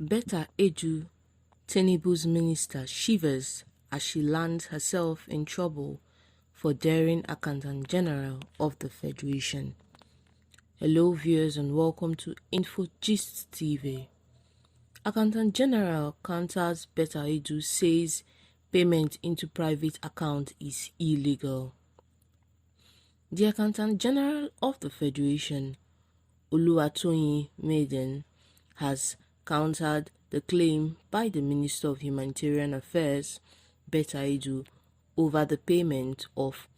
Betta Edu, Tinubu'S minister, shivers as she lands herself in trouble for daring Accountant General of the Federation. Hello viewers and welcome to InfoGist TV. Accountant General counters Betta Edu, says payment into private account is illegal. The Accountant General of the Federation, Oluwatoyin Maiden, has countered the claim by the Minister of Humanitarian Affairs, Betta Edu, over the payment of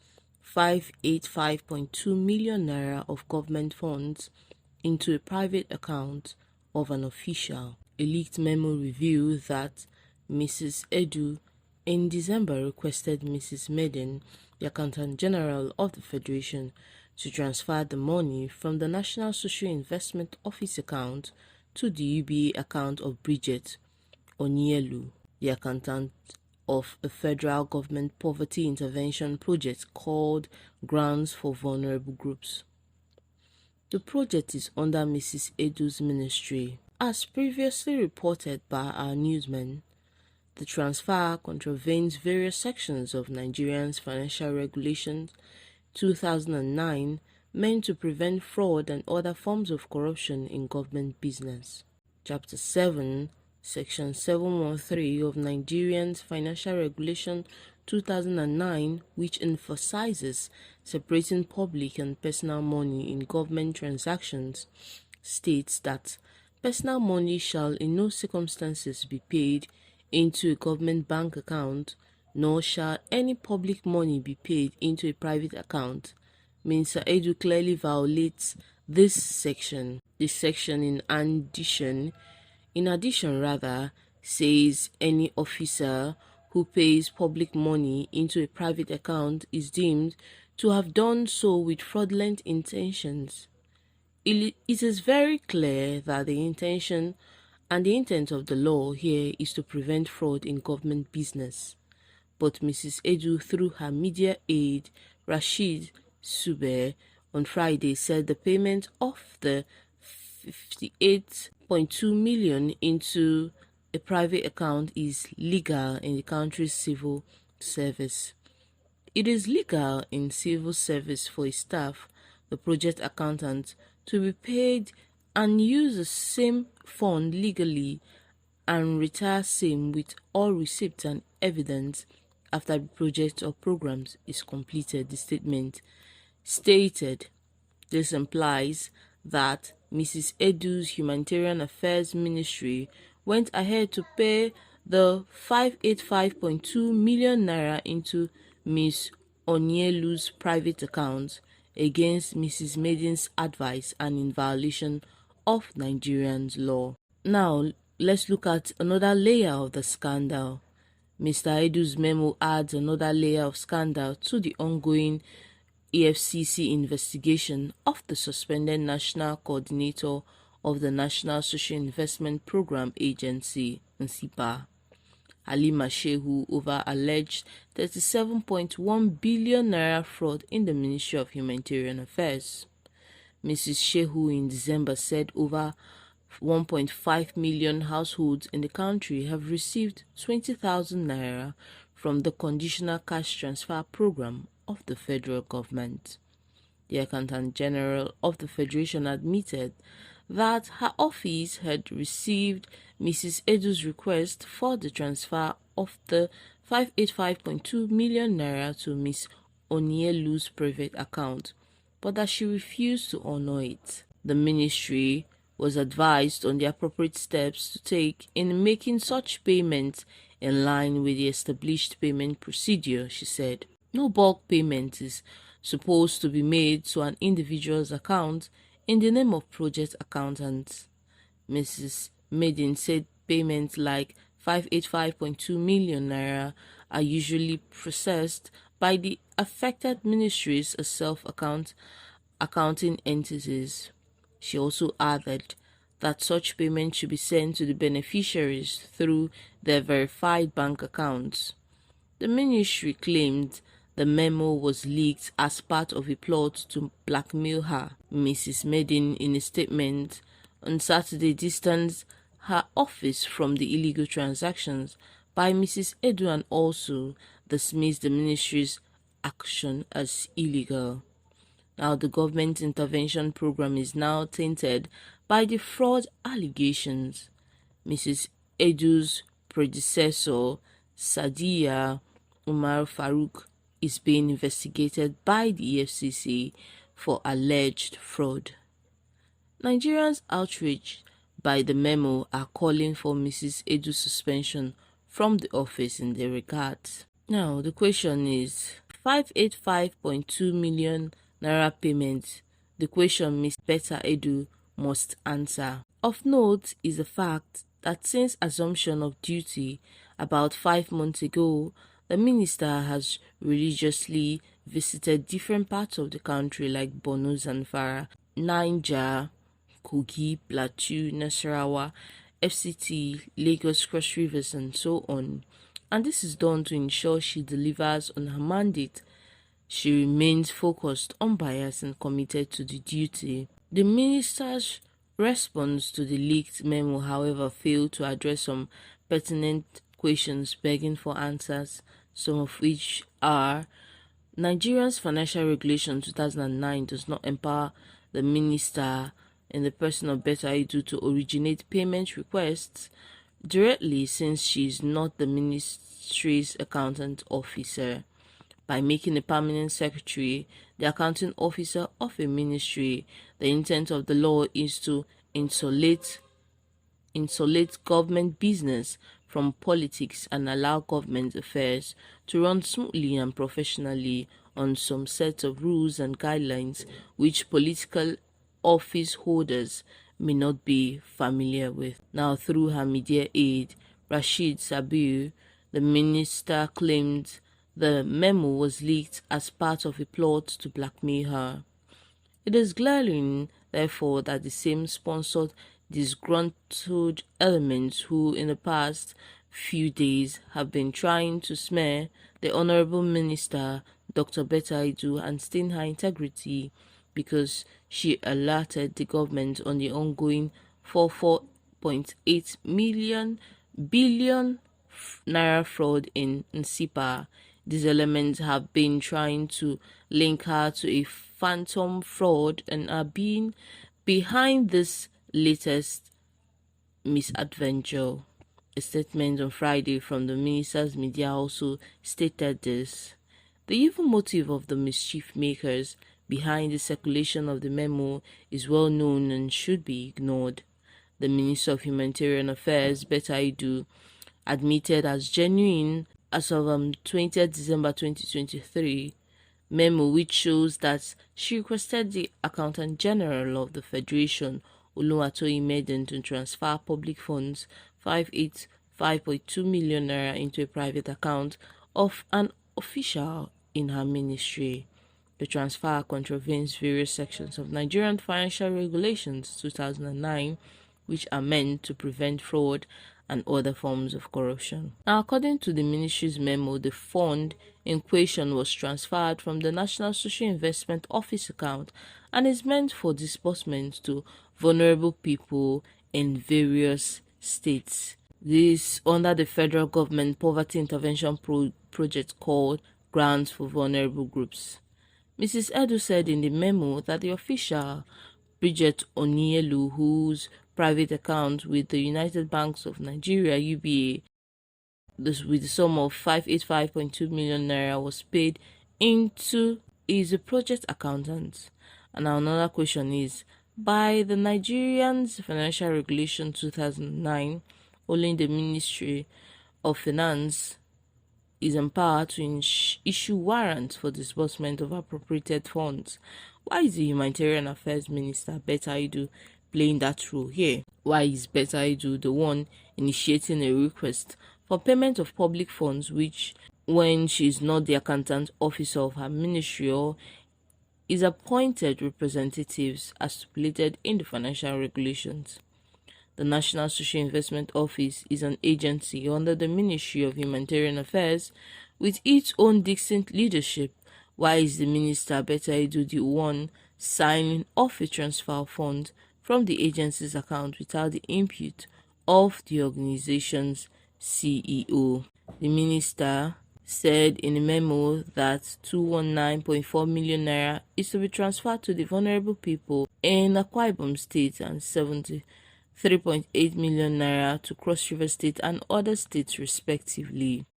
585.2 million naira of government funds into a private account of an official. A leaked memo revealed that Mrs. Edu in December requested Mrs. Maiden, the Accountant General of the Federation, to transfer the money from the National Social Investment Office account to the UBA account of Bridget Onyelu, the accountant of a federal government poverty intervention project called Grants for Vulnerable Groups. The project is under Mrs. Edu's ministry. As previously reported by our newsmen, the transfer contravenes various sections of Nigeria's Financial Regulations 2009 meant to prevent fraud and other forms of corruption in government business. Chapter 7, Section 713 of Nigeria's Financial Regulation 2009, which emphasizes separating public and personal money in government transactions, states that personal money shall in no circumstances be paid into a government bank account, nor shall any public money be paid into a private account. Minister Edu clearly violates this section. This section in addition, says any officer who pays public money into a private account is deemed to have done so with fraudulent intentions. It is very clear that the intention and the intent of the law here is to prevent fraud in government business. But Mrs. Edu, through her media aide, Rashid Sube, on Friday said the payment of the 58.2 million into a private account is legal in the country's civil service. It is legal in civil service for a staff, the project accountant, to be paid and use the same fund legally and retire same with all receipts and evidence after the project or programs is completed, the statement stated. This implies that Mrs. Edu's Humanitarian Affairs Ministry went ahead to pay the 585.2 million naira into Ms. Onyelu's private account against Mrs. Maiden's advice and in violation of Nigerian law. Now, let's look at another layer of the scandal. Mr. Edu's memo adds another layer of scandal to the ongoing EFCC investigation of the suspended National Coordinator of the National Social Investment Program Agency, NCIPA, Halima Shehu, over alleged 37.1 billion naira fraud in the Ministry of Humanitarian Affairs. Mrs. Shehu in December said over 1.5 million households in the country have received 20,000 naira from the Conditional Cash Transfer Program of the federal government. The Accountant General of the Federation admitted that her office had received Mrs. Edu's request for the transfer of the 585.2 million naira to Ms. Onyelu's private account, but that she refused to honor it. The ministry was advised on the appropriate steps to take in making such payments in line with the established payment procedure, she said. No bulk payment is supposed to be made to an individual's account in the name of project accountants. Mrs. Maiden said payments like 585.2 million naira are usually processed by the affected ministries as self-accounting entities. She also added that such payments should be sent to the beneficiaries through their verified bank accounts. The ministry claimed the memo was leaked as part of a plot to blackmail her. Mrs. Maiden, in a statement on Saturday, distanced her office from the illegal transactions by Mrs. Edu and also dismissed the ministry's action as illegal. Now, the government intervention program is now tainted by the fraud allegations. Mrs. Edu's predecessor, Sadiya Umar Farouk, is being investigated by the EFCC for alleged fraud. Nigerians outraged by the memo are calling for Mrs. Edu's suspension from the office in the regards. Now, the question is 585.2 million naira payment. The question Ms. Betta Edu must answer. Of note is the fact that since assumption of duty about 5 months ago, the minister has religiously visited different parts of the country like Borno, Zamfara, Niger, Kogi, Plateau, Nasarawa, FCT, Lagos, Cross Rivers, and so on. And this is done to ensure she delivers on her mandate. She remains focused, unbiased, and committed to the duty. The minister's response to the leaked memo, however, failed to address some pertinent questions begging for answers, some of which are: Nigeria's Financial Regulation 2009 does not empower the minister in the person of Betta Edu to originate payment requests directly, since she is not the ministry's accountant officer. By making a permanent secretary the accounting officer of a ministry, the intent of the law is to insulate government business from politics and allow government affairs to run smoothly and professionally on some set of rules and guidelines which political office holders may not be familiar with. Now, through her media aide, Rashid Sabir, the minister claimed the memo was leaked as part of a plot to blackmail her. It is glaring, therefore, that the same sponsored disgruntled elements who in the past few days have been trying to smear the Honorable Minister, Dr. Betta Edu, and stain her integrity because she alerted the government on the ongoing 44.8 billion naira fraud in NSIPA. These elements have been trying to link her to a phantom fraud and are being behind this latest misadventure. A statement on Friday from the minister's media also stated this. The evil motive of the mischief makers behind the circulation of the memo is well known and should be ignored. The Minister of Humanitarian Affairs, Betta Edu, admitted as genuine as of 20th December 2023 memo, which shows that she requested the Accountant General of the Federation, Oluwatoyin Medin, to transfer public funds 585.2 million naira into a private account of an official in her ministry. The transfer contravenes various sections of Nigerian Financial Regulations 2009, which are meant to prevent fraud and other forms of corruption. Now, according to the ministry's memo, the fund in question was transferred from the National Social Investment Office account and is meant for disbursement to vulnerable people in various states. This under the federal government poverty intervention project called Grants for Vulnerable Groups. Mrs. Edu said in the memo that the official, Bridget Onielu, whose private account with the United Banks of Nigeria (UBA), with the sum of 585.2 million naira was paid into, is a project accountant. And another question is, by the Nigerians Financial Regulation 2009, only the Ministry of Finance is empowered to issue warrants for disbursement of appropriated funds. Why is the Humanitarian Affairs Minister, Betta Edu, playing that role here? Why is Betta Edu the one initiating a request for payment of public funds, which, when she is not the accountant officer of her ministry or is appointed representatives as stipulated in the financial regulations? The National Social Investment Office is an agency under the Ministry of Humanitarian Affairs with its own distinct leadership. Why is the minister, Betta Edu, the one signing off a transfer of funds from the agency's account without the input of the organization's CEO. The minister said in a memo that 219.4 million naira is to be transferred to the vulnerable people in Akwa Ibom State and 73.8 million naira to Cross River State and other states respectively.